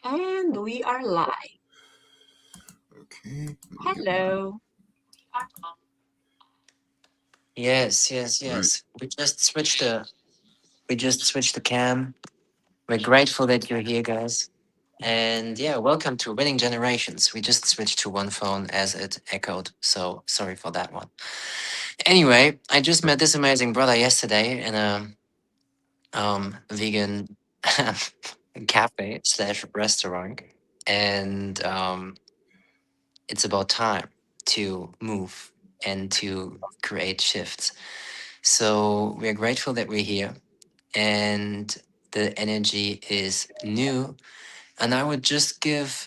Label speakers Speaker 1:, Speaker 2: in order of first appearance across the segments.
Speaker 1: And we are live.
Speaker 2: Okay, let me get mine.
Speaker 1: Hello.
Speaker 3: Yes,
Speaker 2: All right.
Speaker 3: yes. We just switched the cam. We're grateful that you're here, guys. And yeah, welcome to Winning Generations. We just switched to one phone as it echoed, so sorry for that one. Anyway, I just met this amazing brother yesterday in a vegan cafe slash restaurant, and it's about time to move and to create shifts. So we're grateful that we're here and the energy is new. And I would just give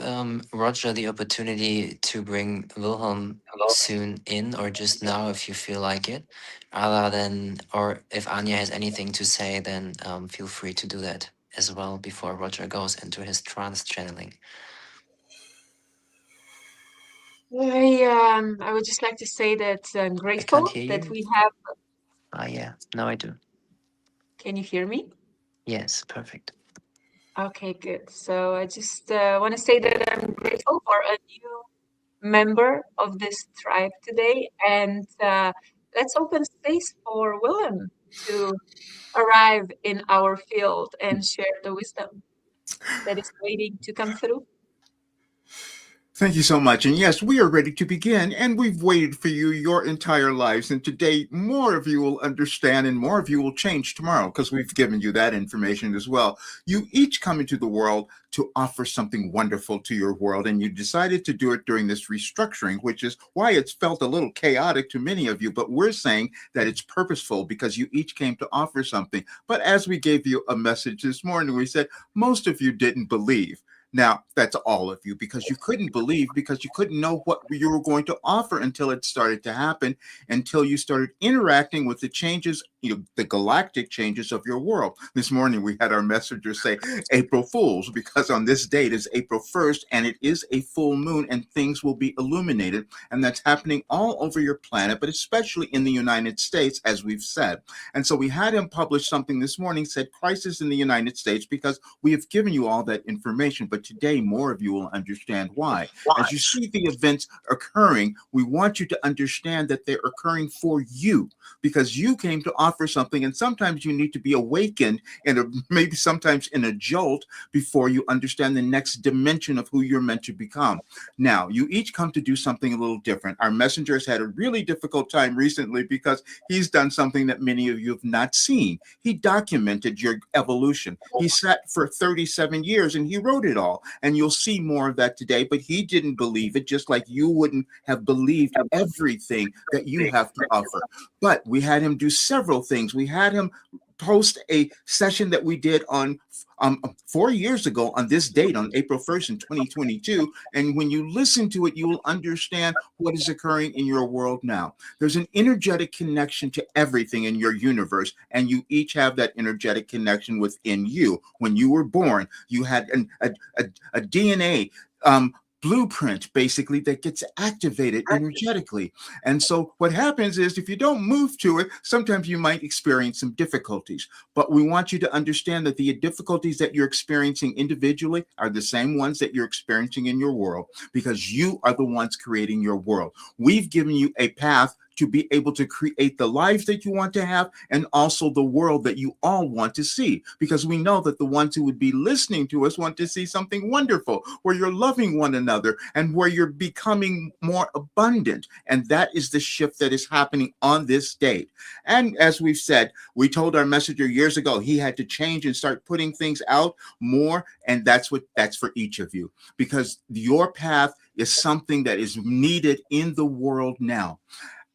Speaker 3: Roger the opportunity to bring Wilhelm soon in, or just now if you feel like it. Other than, or if Anja has anything to say, then feel free to do that as well before Roger goes into his trance channeling.
Speaker 1: I would just like to say that I'm
Speaker 3: I can't
Speaker 1: grateful
Speaker 3: hear
Speaker 1: that
Speaker 3: you.
Speaker 1: we have.
Speaker 3: Ah, yeah, now I do.
Speaker 1: Can you hear me?
Speaker 3: Yes, perfect.
Speaker 1: Okay, good. So I just want to say that I'm grateful for a new member of this tribe today, and let's open space for Willem to arrive in our field and share the wisdom that is waiting to come through.
Speaker 2: Thank you so much. And yes, we are ready to begin, and we've waited for you your entire lives. And today, more of you will understand, and more of you will change tomorrow because we've given you that information as well. You each come into the world to offer something wonderful to your world, and you decided to do it during this restructuring, which is why it's felt a little chaotic to many of you. But we're saying that it's purposeful because you each came to offer something. But as we gave you a message this morning, we said most of you didn't believe. Now, that's all of you because you couldn't believe because you couldn't know what you were going to offer until it started to happen, until you started interacting with the changes, the galactic changes of your world. This morning, we had our messenger say April Fools because on this date is April 1st and it is a full moon and things will be illuminated. And that's happening all over your planet, but especially in the United States, as we've said. And so we had him publish something this morning, said Crisis in the United States, because we have given you all that information, but today more of you will understand why. As you see the events occurring, we want you to understand that they're occurring for you because you came to offer something, and sometimes you need to be awakened maybe sometimes in a jolt before you understand the next dimension of who you're meant to become. Now, you each come to do something a little different. Our messenger has had a really difficult time recently because he's done something that many of you have not seen. He documented your evolution. He sat for 37 years and he wrote it all. And you'll see more of that today, but he didn't believe it, just like you wouldn't have believed everything that you have to offer. But we had him do several things. We had him post a session that we did on 4 years ago on this date on April 1st in 2022. And when you listen to it, you will understand what is occurring in your world now. There's an energetic connection to everything in your universe, and you each have that energetic connection within you. When you were born, you had a DNA blueprint basically that gets activated energetically. And so what happens is if you don't move to it, sometimes you might experience some difficulties. But we want you to understand that the difficulties that you're experiencing individually are the same ones that you're experiencing in your world because you are the ones creating your world. We've given you a path to be able to create the life that you want to have and also the world that you all want to see. Because we know that the ones who would be listening to us want to see something wonderful where you're loving one another and where you're becoming more abundant. And that is the shift that is happening on this date. And as we've said, we told our messenger years ago he had to change and start putting things out more. And that's for each of you because your path is something that is needed in the world now.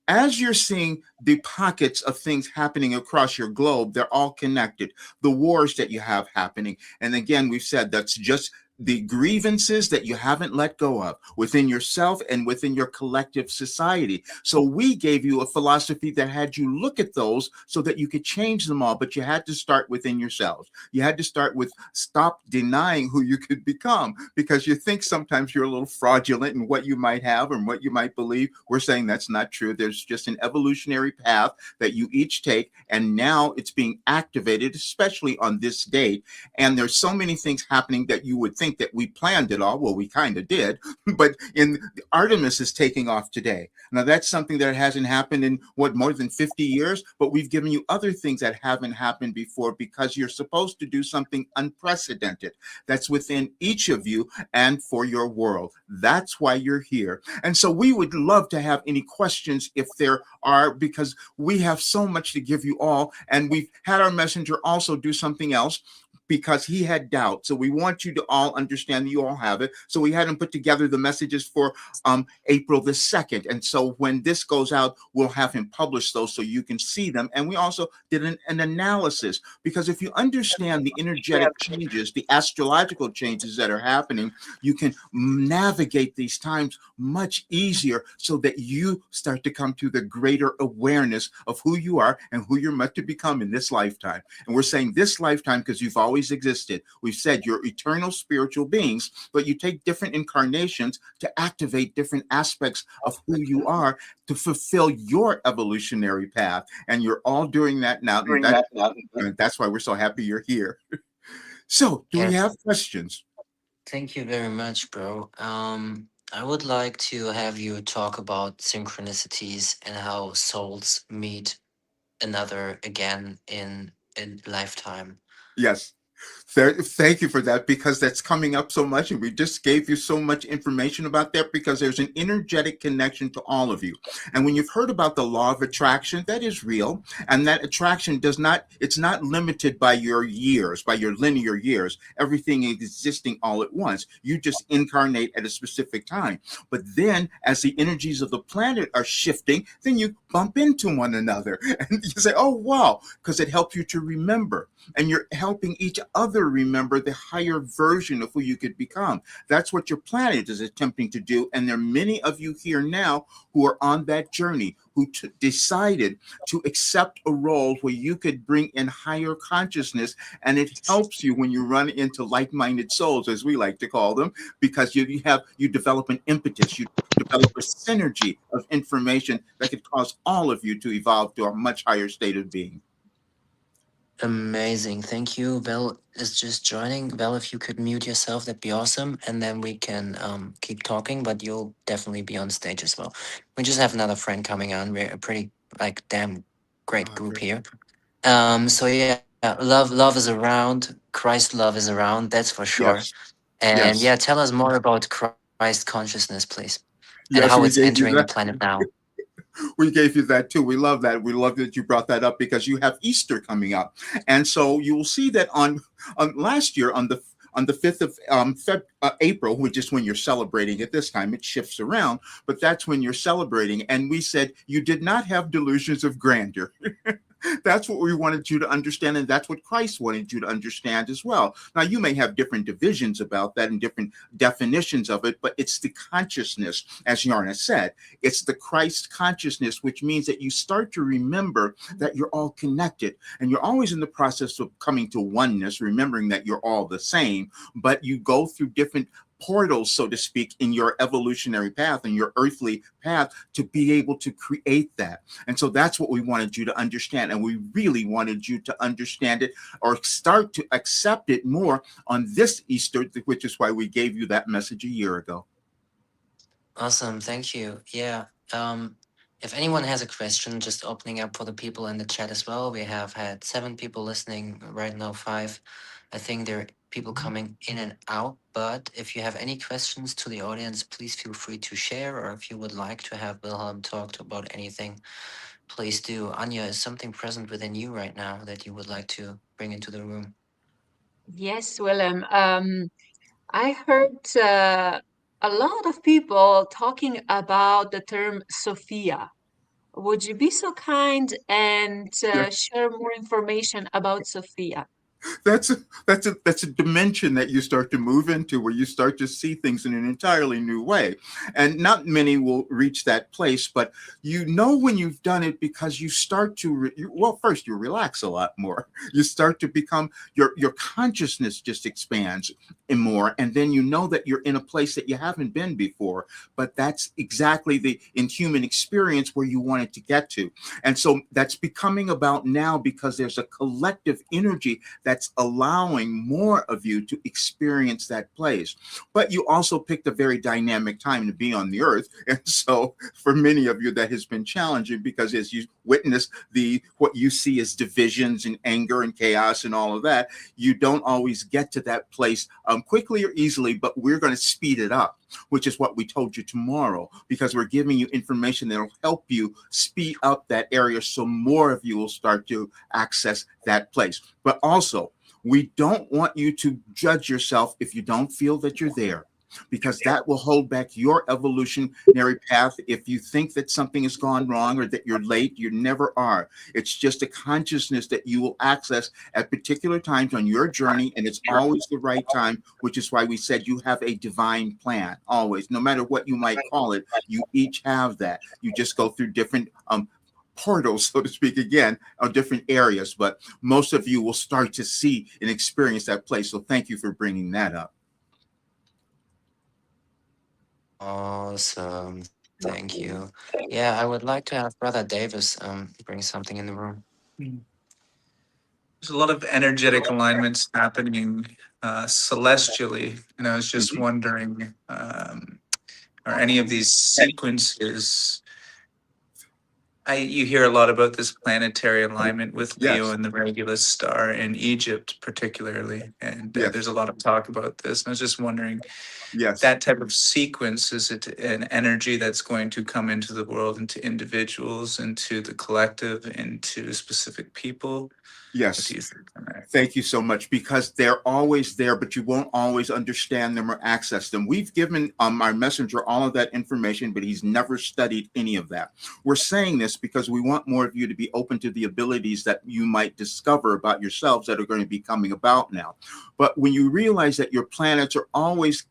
Speaker 2: As you're seeing the pockets of things happening across your globe, they're all connected. The wars that you have happening. And again, we've said that's just the grievances that you haven't let go of within yourself and within your collective society. So we gave you a philosophy that had you look at those so that you could change them all, but you had to start within yourselves. You had to start with stop denying who you could become because you think sometimes you're a little fraudulent in what you might have and what you might believe. We're saying that's not true. There's just an evolutionary path that you each take, and now it's being activated, especially on this date. And there's so many things happening that you would think think that we planned it all. Well, we kind of did, but in Artemis is taking off today. Now that's something that hasn't happened in what, more than 50 years, but we've given you other things that haven't happened before because you're supposed to do something unprecedented that's within each of you and for your world. That's why you're here. And so we would love to have any questions if there are, because we have so much to give you all. And we've had our messenger also do something else because he had doubt. So we want you to all understand that you all have it. So we had him put together the messages for April the 2nd. And so when this goes out, we'll have him publish those so you can see them. And we also did an analysis, because if you understand the energetic changes, the astrological changes that are happening, you can navigate these times much easier so that you start to come to the greater awareness of who you are and who you're meant to become in this lifetime. And we're saying this lifetime because you've always existed. We've said you're eternal spiritual beings, but you take different incarnations to activate different aspects of who you are to fulfill your evolutionary path. And you're all doing that now. And that's why we're so happy you're here. So, do we have
Speaker 3: Yes.
Speaker 2: questions?
Speaker 3: Thank you very much, bro. I would like to have you talk about synchronicities and how souls meet another again in a lifetime.
Speaker 2: Yes. Thank you for that, because that's coming up so much, and we just gave you so much information about that because there's an energetic connection to all of you. And when you've heard about the law of attraction, that is real, and that attraction it's not limited by your years, by your linear years, everything existing all at once. You just incarnate at a specific time. But then as the energies of the planet are shifting, then you bump into one another and you say, oh wow, because it helps you to remember, and you're helping each other remember the higher version of who you could become. That's what your planet is attempting to do. And there are many of you here now who are on that journey, who decided to accept a role where you could bring in higher consciousness. And it helps you when you run into like-minded souls, as we like to call them, because you develop an impetus, you develop a synergy of information that could cause all of you to evolve to a much higher state of being.
Speaker 3: Amazing. Thank you. Val is just joining. Val, if you could mute yourself, that'd be awesome. And then we can keep talking, but you'll definitely be on stage as well. We just have another friend coming on. We're a pretty like damn great group
Speaker 2: Great.
Speaker 3: here. So yeah, love is around. Christ love is around, that's for sure.
Speaker 2: Yes.
Speaker 3: And yeah,
Speaker 2: Yes.
Speaker 3: tell us more about Christ consciousness, please. And how it's
Speaker 2: Yes, we
Speaker 3: entering
Speaker 2: gave
Speaker 3: the
Speaker 2: you
Speaker 3: planet
Speaker 2: that.
Speaker 3: now.
Speaker 2: We gave you that too. We love that. We love that you brought that up because you have Easter coming up, and so you will see that on last year on the 5th of April, which is when you're celebrating at this time. It shifts around, but that's when you're celebrating. And we said you did not have delusions of grandeur. That's what we wanted you to understand, and that's what Christ wanted you to understand as well. Now, you may have different divisions about that and different definitions of it, but it's the consciousness, as Jarne said. It's the Christ consciousness, which means that you start to remember that you're all connected, and you're always in the process of coming to oneness, remembering that you're all the same, but you go through different portals, so to speak, in your evolutionary path and your earthly path to be able to create that. And so that's what we wanted you to understand. And we really wanted you to understand it or start to accept it more on this Easter, which is why we gave you that message a year ago.
Speaker 3: Awesome, thank you. Yeah. If anyone has a question, just opening up for the people in the chat as well. We have had 7 people listening right now, 5. I think there are people coming in and out, but if you have any questions to the audience, please feel free to share, or if you would like to have Wilhelm talk about anything, please do. Anja, is something present within you right now that you would like to bring into the room?
Speaker 1: Yes, Willem. I heard a lot of people talking about the term Sophia. Would you be so kind and share more information about Sophia?
Speaker 2: That's a dimension that you start to move into, where you start to see things in an entirely new way. And not many will reach that place, but you know when you've done it, because you start to well, first you relax a lot more. You start to become your consciousness just expands and more, and then you know that you're in a place that you haven't been before. But that's exactly the in human experience where you wanted to get to. And so that's becoming about now, because there's a collective energy that that's allowing more of you to experience that place. But you also picked a very dynamic time to be on the earth. And so for many of you, that has been challenging because as you witness what you see as divisions and anger and chaos and all of that, you don't always get to that place quickly or easily, but we're going to speed it up, which is what we told you tomorrow, because we're giving you information that'll help you speed up that area so more of you will start to access that place. But also, we don't want you to judge yourself if you don't feel that you're there, because that will hold back your evolutionary path. If you think that something has gone wrong or that you're late, you never are. It's just a consciousness that you will access at particular times on your journey, and it's always the right time, which is why we said you have a divine plan, always. No matter what you might call it, you each have that. You just go through different portals, so to speak, again, of different areas, but most of you will start to see and experience that place. So thank you for bringing that up.
Speaker 3: Awesome. Thank you. Yeah, I would like to have Brother Davis bring something in the room.
Speaker 4: There's a lot of energetic alignments happening celestially, and I was just wondering, are any of these sequences? You hear a lot about this planetary alignment with Leo
Speaker 2: Yes.
Speaker 4: and the Regulus star in Egypt, particularly, and
Speaker 2: Yes.
Speaker 4: there's a lot of talk about this. And I was just wondering,
Speaker 2: Yes.
Speaker 4: that type of sequence, is it an energy that's going to come into the world, into individuals, into the collective, into specific people?
Speaker 2: Yes.
Speaker 4: What do you think on that?
Speaker 2: Thank you so much, because they're always there, but you won't always understand them or access them. We've given our messenger all of that information, but he's never studied any of that. We're saying this because we want more of you to be open to the abilities that you might discover about yourselves that are going to be coming about now. But when you realize that your planets are always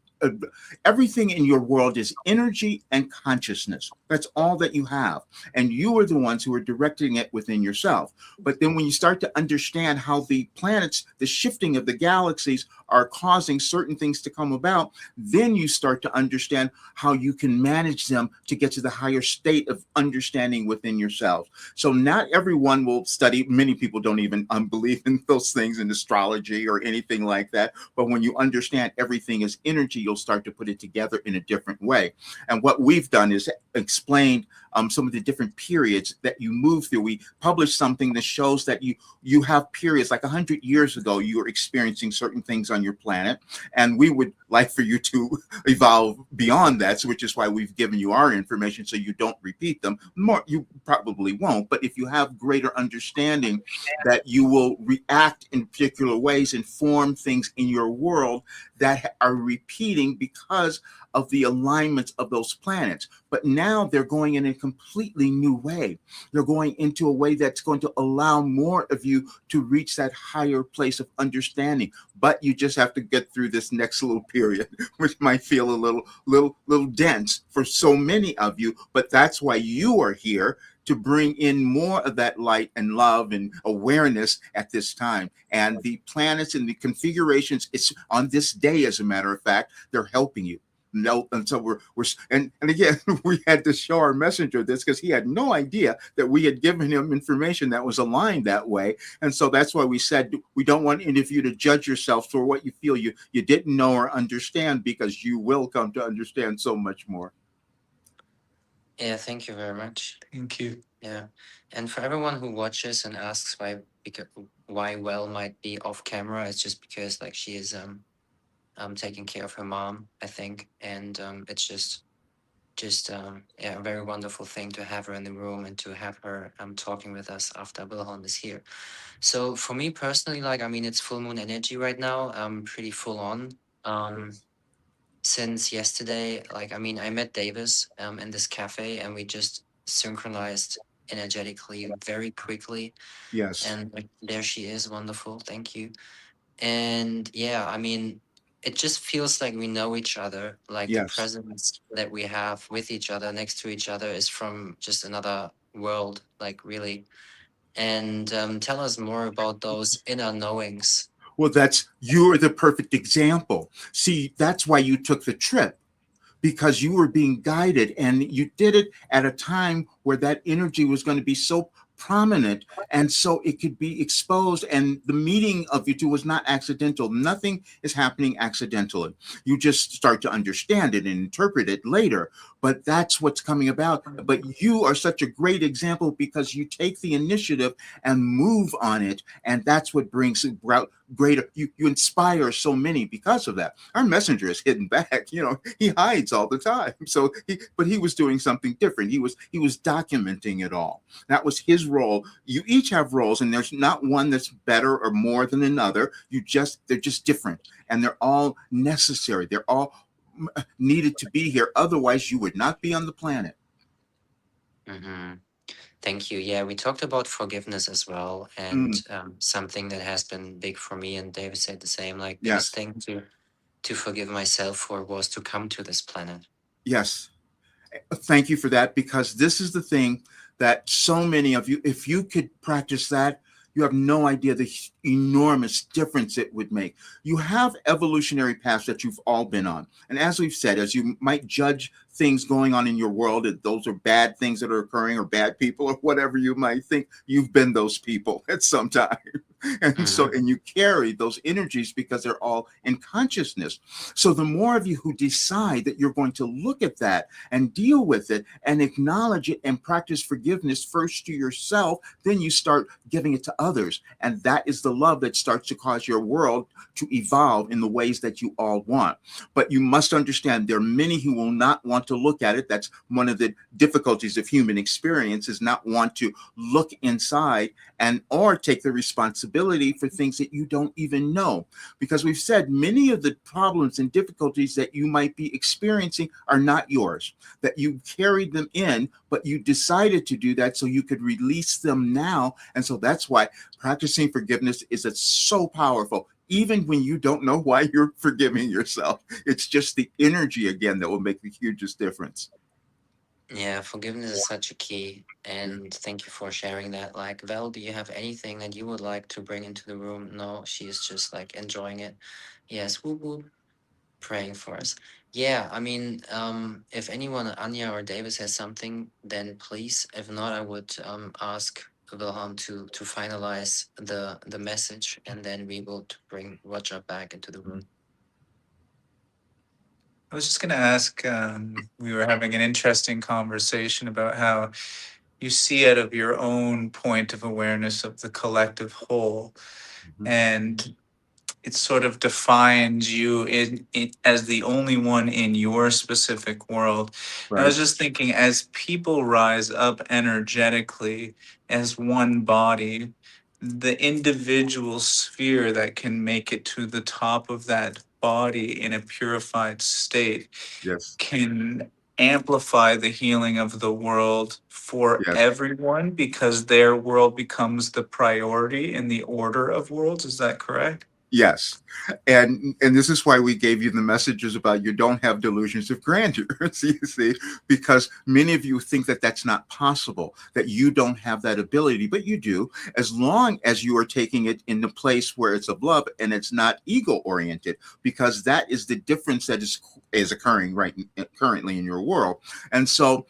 Speaker 2: everything in your world is energy and consciousness. That's all that you have. And you are the ones who are directing it within yourself. But then when you start to understand how the planets, the shifting of the galaxies are causing certain things to come about, then you start to understand how you can manage them to get to the higher state of understanding within yourself. So not everyone will study. Many people don't even believe in those things in astrology or anything like that. But when you understand everything is energy, you'll start to put it together in a different way. And what we've done is explained some of the different periods that you move through. We published something that shows that you have periods, like 100 years ago, you were experiencing certain things on your planet, and we would like for you to evolve beyond that, so which is why we've given you our information so you don't repeat them. More, you probably won't, but if you have greater understanding that you will react in particular ways and form things in your world that are repeating because of the alignments of those planets. But now they're going in a completely new way. They're going into a way that's going to allow more of you to reach that higher place of understanding. But you just have to get through this next little period, which might feel a little dense for so many of you. But that's why you are here, to bring in more of that light and love and awareness at this time. And the planets and the configurations, it's on this day, as a matter of fact, they're helping you. No, and so we're and again, we had to show our messenger this because he had no idea that we had given him information that was aligned that way. And so that's why we said we don't want any of you to judge yourself for what you feel you didn't know or understand, because you will come to understand so much more.
Speaker 3: Yeah, thank you very much.
Speaker 4: Thank you.
Speaker 3: Yeah, and for everyone who watches and asks why Well might be off camera, it's just because like she is taking care of her mom, I think, and it's just yeah, a very wonderful thing to have her in the room and to have her talking with us after Wilhelm is here. So for me personally, like I mean, it's full moon energy right now. Pretty full on. Since yesterday, like I mean, I met Davis in this cafe, and we just synchronized energetically very quickly.
Speaker 2: Yes.
Speaker 3: And like, there she is, wonderful. Thank you. And yeah, I mean, it just feels like we know each other. Like the
Speaker 2: Yes.
Speaker 3: presence that we have with each other, next to each other, is from just another world, like really. And tell us more about those inner knowings.
Speaker 2: Well, you're the perfect example. See, that's why you took the trip, because you were being guided, and you did it at a time where that energy was going to be so prominent, and so it could be exposed, and the meeting of you two was not accidental. Nothing is happening accidentally. You just start to understand it and interpret it later, but that's what's coming about. But you are such a great example because you take the initiative and move on it, and that's what brings about greater. You inspire so many because of that. Our messenger is hidden back, he hides all the time. So but he was doing something different. He was documenting it all. That was his role. You each have roles, and there's not one that's better or more than another. They're just different, and they're all necessary. They're all needed to be here. Otherwise, you would not be on the planet.
Speaker 3: Hmm. Thank you. Yeah, we talked about forgiveness as well, and something that has been big for me. And David said the same. Like, biggest
Speaker 2: Yes.
Speaker 3: thing to forgive myself for was to come to this planet.
Speaker 2: Yes. Thank you for that, because this is the thing that so many of you, if you could practice that, you have no idea the enormous difference it would make. You have evolutionary paths that you've all been on. And as we've said, as you might judge things going on in your world, that those are bad things that are occurring or bad people or whatever you might think, you've been those people at some time. And so, and you carry those energies because they're all in consciousness. So the more of you who decide that you're going to look at that and deal with it and acknowledge it and practice forgiveness first to yourself, then you start giving it to others. And that is the love that starts to cause your world to evolve in the ways that you all want. But you must understand there are many who will not want to look at it. That's one of the difficulties of human experience, is not want to look inside and or take the responsibility for things that you don't even know. Because we've said many of the problems and difficulties that you might be experiencing are not yours, that you carried them in, but you decided to do that so you could release them now. And so that's why practicing forgiveness is so powerful. Even when you don't know why you're forgiving yourself, it's just the energy again that will make the hugest difference.
Speaker 3: Yeah, forgiveness is such a key. And thank you for sharing that. Like, Val, do you have anything that you would like to bring into the room? No, she's just like enjoying it. Yes, whoop whoop, praying for us. Yeah, I mean, if anyone, Anja or Davis, has something, then please. If not, I would ask Wilhelm to finalize the message, and then we will bring Roger back into the room.
Speaker 4: I was just going to ask, we were having an interesting conversation about how you see out of your own point of awareness of the collective whole, and it sort of defines you in as the only one in your specific world. I was just thinking, as people rise up energetically as one body, the individual sphere that can make it to the top of that body in a purified state
Speaker 2: Yes.
Speaker 4: can amplify the healing of the world for
Speaker 2: Yes.
Speaker 4: everyone, because their world becomes the priority in the order of worlds. Is that correct?
Speaker 2: Yes. And this is why we gave you the messages about you don't have delusions of grandeur. You see, because many of you think that that's not possible, that you don't have that ability, but you do, as long as you are taking it in the place where it's of love and it's not ego oriented, because that is the difference that is occurring currently in your world. And so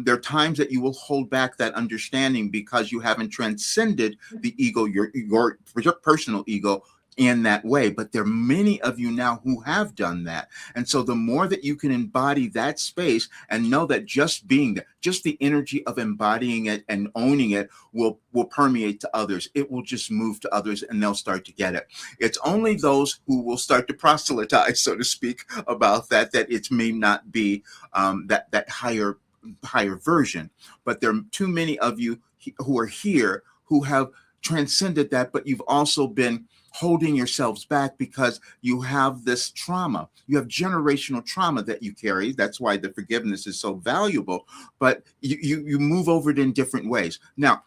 Speaker 2: there are times that you will hold back that understanding because you haven't transcended the ego, your personal ego, in that way. But there are many of you now who have done that. And so the more that you can embody that space and know that just being there, just the energy of embodying it and owning it will permeate to others. It will just move to others and they'll start to get it. It's only those who will start to proselytize, so to speak, about that it may not be that higher version. But there are too many of you who are here who have transcended that, but you've also been holding yourselves back because you have this trauma. You have generational trauma that you carry. That's why the forgiveness is so valuable. But you move over it in different ways. Now,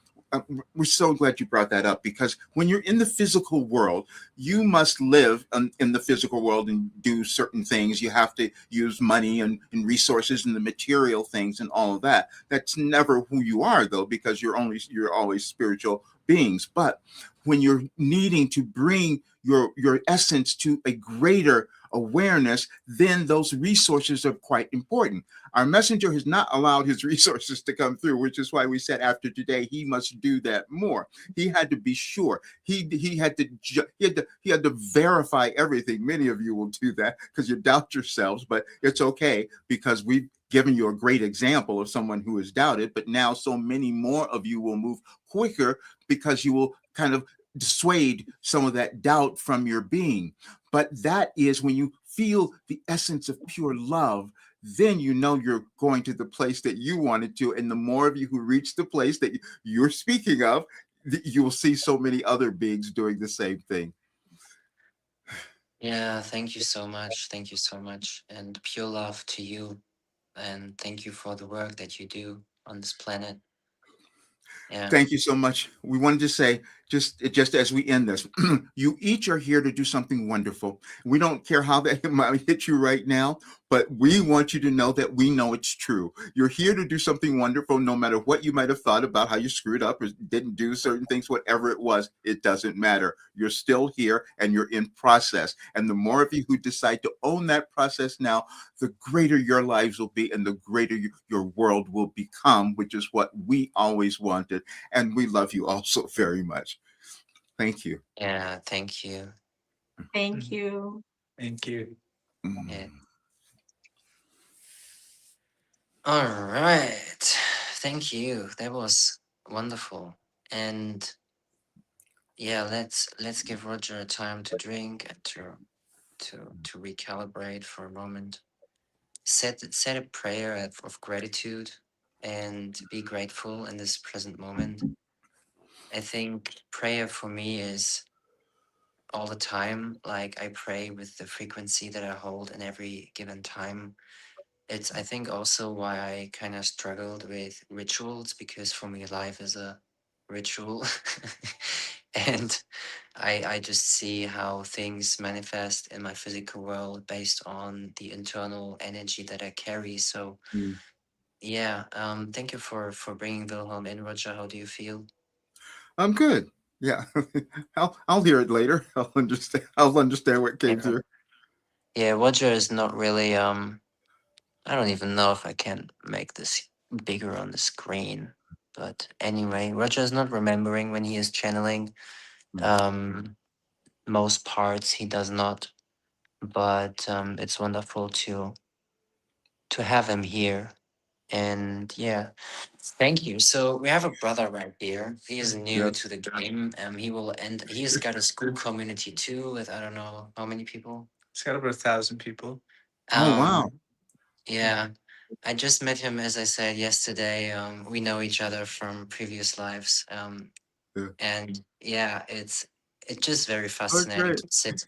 Speaker 2: we're so glad you brought that up, because when you're in the physical world, you must live in the physical world and do certain things. You have to use money and resources and the material things and all of that. That's never who you are, though, because you're always spiritual beings. But when you're needing to bring your essence to a greater awareness, then those resources are quite important. Our messenger has not allowed his resources to come through, which is why we said after today he must do that more. He had to be sure. He had to verify everything. Many of you will do that because you doubt yourselves, but it's okay because we've given you a great example of someone who has doubted. But now so many more of you will move quicker because you will kind of dissuade some of that doubt from your being. But that is when you feel the essence of pure love, then you know you're going to the place that you wanted to. And the more of you who reach the place that you're speaking of, you will see so many other beings doing the same thing.
Speaker 3: Yeah, thank you so much. Thank you so much. And pure love to you. And thank you for the work that you do on this planet. Yeah.
Speaker 2: Thank you so much. We wanted to say, just as we end this, you each are here to do something wonderful. We don't care how that might hit you right now, but we want you to know that we know it's true. You're here to do something wonderful, no matter what you might have thought about how you screwed up or didn't do certain things, whatever it was, it doesn't matter. You're still here and you're in process. And the more of you who decide to own that process now, the greater your lives will be and the greater your world will become, which is what we always wanted. And we love you all so very much. Thank you.
Speaker 3: Yeah, thank you.
Speaker 1: Thank you.
Speaker 4: Thank you.
Speaker 3: Yeah.
Speaker 2: Mm.
Speaker 3: All right. Thank you. That was wonderful. And yeah, let's give Roger a time to drink and to recalibrate for a moment. Set a prayer of gratitude and be grateful in this present moment. I think prayer for me is all the time. Like I pray with the frequency that I hold in every given time. It's I think also why I kind of struggled with rituals because for me life is a ritual. And I just see how things manifest in my physical world based on the internal energy that I carry. So
Speaker 2: Mm.
Speaker 3: yeah, thank you for bringing Wilhelm in, Roger. How do you feel?
Speaker 2: I'm good. Yeah. I'll hear it later. I'll understand what came
Speaker 3: Yeah,
Speaker 2: through.
Speaker 3: yeah, Roger is not really I don't even know if I can make this bigger on the screen. But anyway, Roger is not remembering when he is channeling.
Speaker 2: Mm.
Speaker 3: Um, most parts he does not, but it's wonderful to have him here. And yeah, thank you. So we have a brother right here. He is new
Speaker 2: Yeah.
Speaker 3: to the game. He will end. He's got a school community too, with I don't know how many people.
Speaker 4: It's got over 1,000 people.
Speaker 2: Oh wow.
Speaker 3: Um, yeah, I just met him, as I said yesterday. We know each other from previous lives.
Speaker 2: Yeah.
Speaker 3: And yeah, it's just very
Speaker 2: Oh,
Speaker 3: fascinating
Speaker 2: great.
Speaker 3: to sit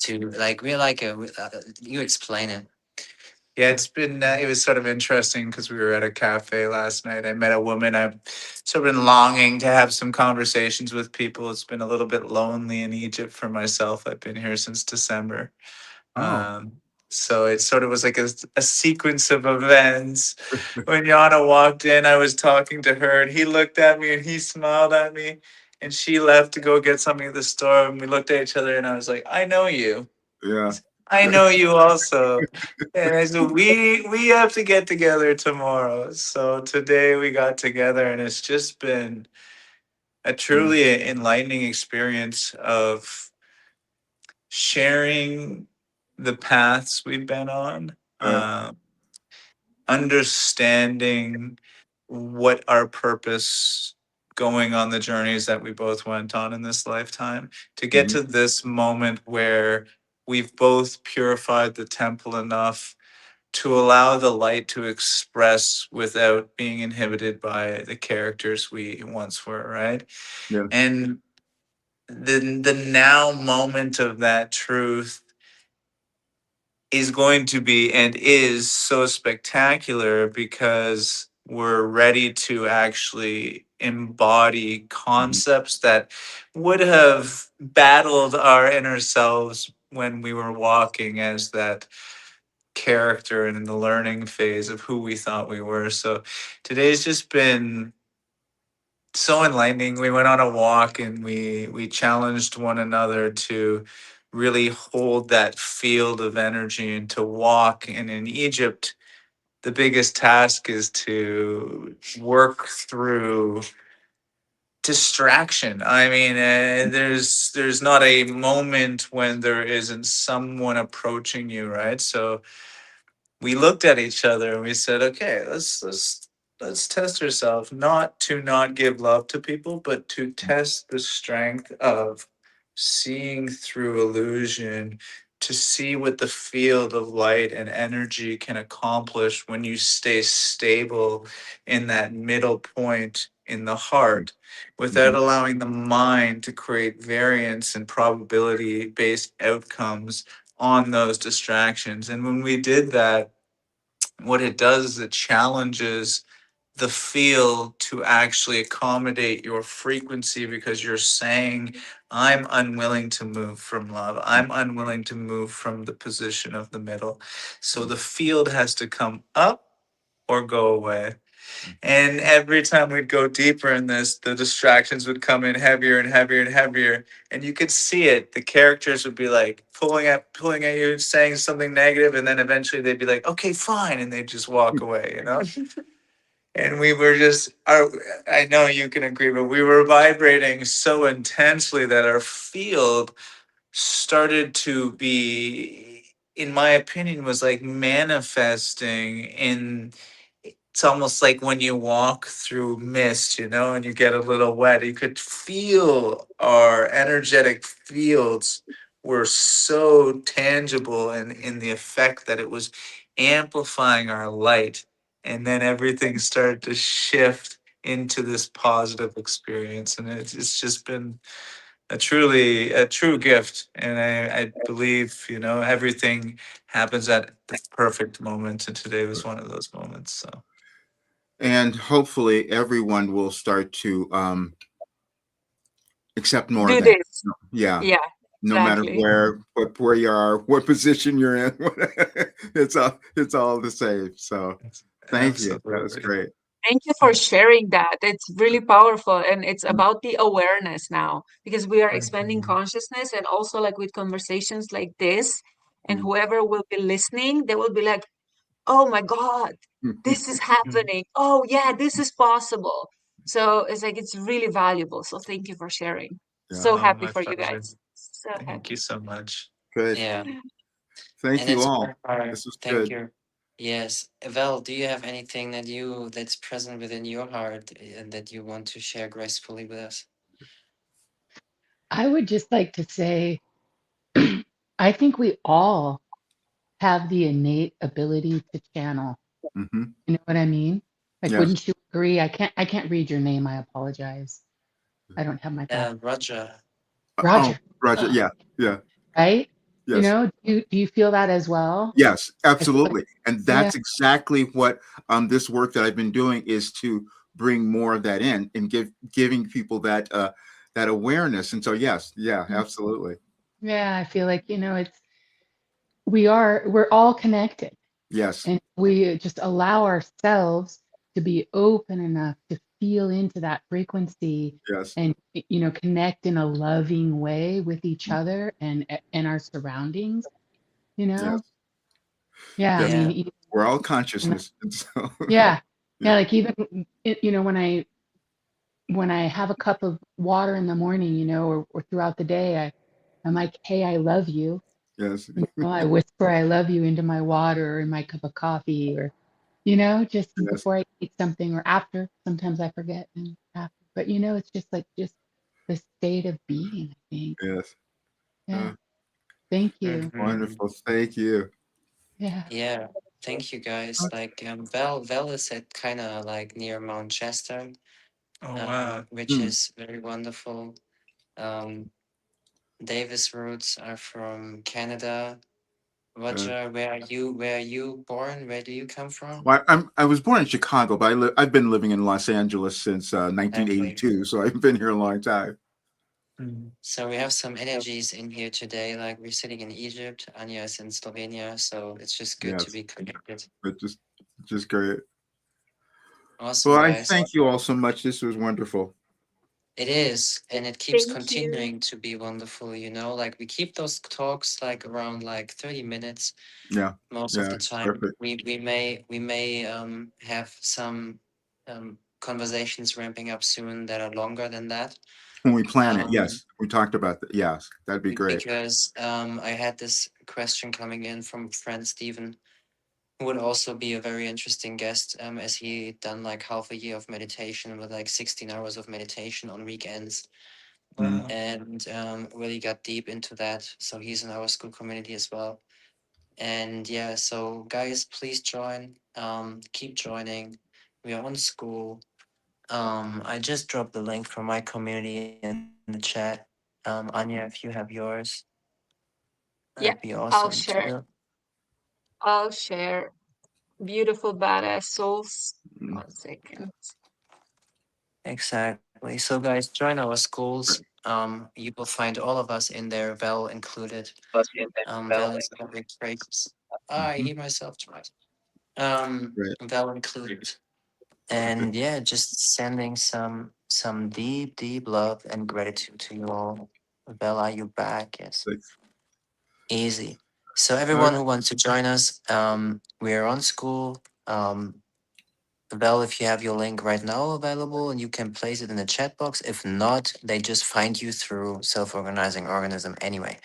Speaker 3: to like we're like you explain it.
Speaker 4: Yeah, it's been, it was sort of interesting because we were at a cafe last night. I met a woman. I've sort of been longing to have some conversations with people. It's been a little bit lonely in Egypt for myself. I've been here since December.
Speaker 2: Oh.
Speaker 4: Um, so it sort of was like a sequence of events. When Yana walked in, I was talking to her, and he looked at me and he smiled at me. And she left to go get something at the store. And we looked at each other, and I was like, I know you.
Speaker 2: Yeah.
Speaker 4: I know you also. And I said, we have to get together tomorrow. So today we got together, and it's just been a
Speaker 2: Mm.
Speaker 4: truly enlightening experience of sharing the paths we've been on,
Speaker 2: Uh,
Speaker 4: understanding what our purpose going on the journeys that we both went on in this lifetime to get
Speaker 2: mhm.
Speaker 4: to this moment where we've both purified the temple enough to allow the light to express without being inhibited by the characters we once were, right?
Speaker 2: Yeah.
Speaker 4: And the now moment of that truth is going to be and is so spectacular because we're ready to actually embody
Speaker 2: Mhm.
Speaker 4: concepts that would have battled our inner selves when we were walking as that character and in the learning phase of who we thought we were. So today's just been so enlightening. We went on a walk and we challenged one another to really hold that field of energy and to walk. And in Egypt, the biggest task is to work through distraction. I mean, there's not a moment when there isn't someone approaching you, right? So we looked at each other and we said, okay, let's test ourselves, not to not give love to people, but to test the strength of seeing through illusion, to see what the field of light and energy can accomplish when you stay stable in that middle point in the heart without
Speaker 2: Mhm.
Speaker 4: allowing the mind to create variance and probability based outcomes on those distractions. And when we did that, what it does is it challenges the field to actually accommodate your frequency because you're saying, I'm unwilling to move from love. I'm unwilling to move from the position of the middle. So the field has to come up or go away. And every time we'd go deeper in this, the distractions would come in heavier and heavier and heavier. And you could see it. The characters would be like pulling at you, saying something negative, and then eventually they'd be like, okay, fine, and they'd just walk away, you know? And we were just I know you can agree, but we were vibrating so intensely that our field started to be, in my opinion, was like manifesting in, it's almost like when you walk through mist, you know, and you get a little wet. You could feel our energetic fields were so tangible and in the effect that it was amplifying our light. And then everything started to shift into this positive experience. And it's just been a true gift. And I believe, you know, everything happens at the perfect moment. And today was one of those moments. So.
Speaker 2: And hopefully everyone will start to accept more of
Speaker 1: Do
Speaker 2: that.
Speaker 1: this.
Speaker 2: Yeah.
Speaker 1: Yeah,
Speaker 2: No matter
Speaker 1: exactly.
Speaker 2: where you are, what position you're in, it's all the same. So thank you. That was
Speaker 4: Absolutely.
Speaker 2: great.
Speaker 1: Thank you for sharing that. It's really powerful. And it's about the awareness now because we are expanding
Speaker 4: Mhm.
Speaker 1: consciousness and also like with conversations like this. And
Speaker 2: Mm.
Speaker 1: whoever will be listening, they will be like, oh my God, this is happening. Oh, yeah, this is possible. So it's like, it's really valuable. So thank you for sharing.
Speaker 2: Yeah,
Speaker 1: So happy
Speaker 4: My
Speaker 1: for you
Speaker 4: pleasure.
Speaker 1: guys. So
Speaker 4: Thank you
Speaker 1: happy.
Speaker 4: so much.
Speaker 2: good.
Speaker 3: Yeah,
Speaker 2: Thank
Speaker 3: and
Speaker 2: you
Speaker 3: it's
Speaker 2: all.
Speaker 3: very hard.
Speaker 2: This was
Speaker 3: Thank
Speaker 2: good.
Speaker 3: you. Yes. Val, do you have anything that's present within your heart and that you want to share gracefully with us?
Speaker 5: I would just like to say, I think we all have the innate ability to channel.
Speaker 2: Hmm.
Speaker 5: You know what I mean? Like,
Speaker 2: Yes.
Speaker 5: wouldn't you agree? I can't read your name. I apologize. I don't have my glasses.
Speaker 3: Roger.
Speaker 2: Oh,
Speaker 5: Roger,
Speaker 2: Roger. Yeah. Yeah.
Speaker 5: right? You
Speaker 2: Yes.
Speaker 5: know, do you feel that as well?
Speaker 2: Yes.
Speaker 5: I feel like,
Speaker 2: Absolutely. And
Speaker 5: yeah,
Speaker 2: that's exactly what this work that I've been doing is to bring more of that in and giving people that awareness. And so yes, yeah, absolutely.
Speaker 5: yeah, I feel like, we're all connected.
Speaker 2: Yes.
Speaker 5: And we just allow ourselves to be open enough to feel into that frequency
Speaker 2: Yes.
Speaker 5: and connect in a loving way with each other and our surroundings, you
Speaker 2: Yes.
Speaker 5: know? Yeah, I
Speaker 2: Yes.
Speaker 5: mean,
Speaker 3: Yeah.
Speaker 2: We're all
Speaker 5: and
Speaker 2: consciousness. And so
Speaker 5: yeah.
Speaker 2: yeah.
Speaker 5: Yeah, like even when I have a cup of water in the morning, or throughout the day, I'm like, "Hey, I love you."
Speaker 2: Yes.
Speaker 5: I whisper I love you into my water or in my cup of coffee or, just
Speaker 2: Yes.
Speaker 5: before I eat something or after. Sometimes I forget and after. But it's just the state of being, I think.
Speaker 2: Yes.
Speaker 5: Yeah.
Speaker 2: Uh,
Speaker 5: Thank you.
Speaker 3: Hmm.
Speaker 2: wonderful. Thank you.
Speaker 5: Yeah.
Speaker 3: Yeah. Thank you guys. Like Val is at kind of like near Mount Chester,
Speaker 4: Oh, wow.
Speaker 3: which
Speaker 2: Hmm.
Speaker 3: is very wonderful. Um, Davis roots are from Canada.
Speaker 2: Uh,
Speaker 3: Roger, where are you? Where are you born? Where do you come from?
Speaker 2: well, I was born in Chicago, but I've been living in Los Angeles since
Speaker 3: Lovely.
Speaker 2: 1982, so I've been here a long time.
Speaker 4: Mm.
Speaker 3: So we have some energies in here today. Like we're sitting in Egypt, Anja is in Slovenia, so it's just good to
Speaker 2: Yes,
Speaker 3: be connected.
Speaker 2: but just great. Well,
Speaker 3: Awesome,
Speaker 2: I
Speaker 3: guys.
Speaker 2: thank you all so much. This was wonderful.
Speaker 3: It is, and it keeps
Speaker 1: Thank you.
Speaker 3: continuing to be wonderful, you know, like we keep those talks like around like 30 minutes
Speaker 2: Yeah.
Speaker 3: most of
Speaker 2: Yeah.
Speaker 3: the
Speaker 2: It's
Speaker 3: time.
Speaker 2: perfect.
Speaker 3: We may have some conversations ramping up soon that are longer than that.
Speaker 2: When we plan it,
Speaker 3: Um,
Speaker 2: yes. We talked about that. Yes. That'd be great.
Speaker 3: because I had this question coming in from friend Stephen, who would also be a very interesting guest, as he done like half a year of meditation with like 16 hours of meditation on weekends,
Speaker 2: Mm.
Speaker 3: and really got deep into that. So he's in our school community as well. And yeah, so guys, please join. Keep joining. We are on school. I just dropped the link from my community in the chat. Anya, if you have yours, that'd
Speaker 1: Yeah,
Speaker 3: be awesome
Speaker 1: I'll
Speaker 3: too.
Speaker 1: share. I'll share. Beautiful badass souls.
Speaker 2: Mm.
Speaker 1: 1 second.
Speaker 3: Exactly. So guys, join our schools. You will find all of us in there, Val included. Val is very gracious. I
Speaker 2: Mhm.
Speaker 3: hear myself twice.
Speaker 2: Right.
Speaker 3: Val included. And yeah, just sending some deep love and gratitude to you all. Val, are you back? Yes.
Speaker 2: Thanks.
Speaker 3: Easy. So
Speaker 2: All right.
Speaker 3: everyone who wants to join us, we are on school. Val, if you have your link right now available and you can place it in the chat box. If not, they just find you through self-organizing organism anyway.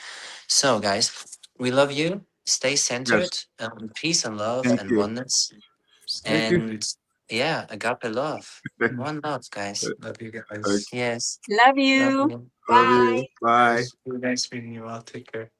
Speaker 3: So guys, we love you. Stay
Speaker 2: Yes.
Speaker 3: centered. Peace and love
Speaker 2: Thank
Speaker 3: and
Speaker 2: you.
Speaker 3: oneness.
Speaker 2: Thank you.
Speaker 3: And yeah, agape love. One love, guys.
Speaker 4: Love you
Speaker 2: Okay.
Speaker 4: guys.
Speaker 3: Yes.
Speaker 1: Love
Speaker 3: Love
Speaker 1: you.
Speaker 3: you.
Speaker 2: Love
Speaker 1: Bye.
Speaker 2: you. Bye.
Speaker 4: Nice meeting you all. Take care.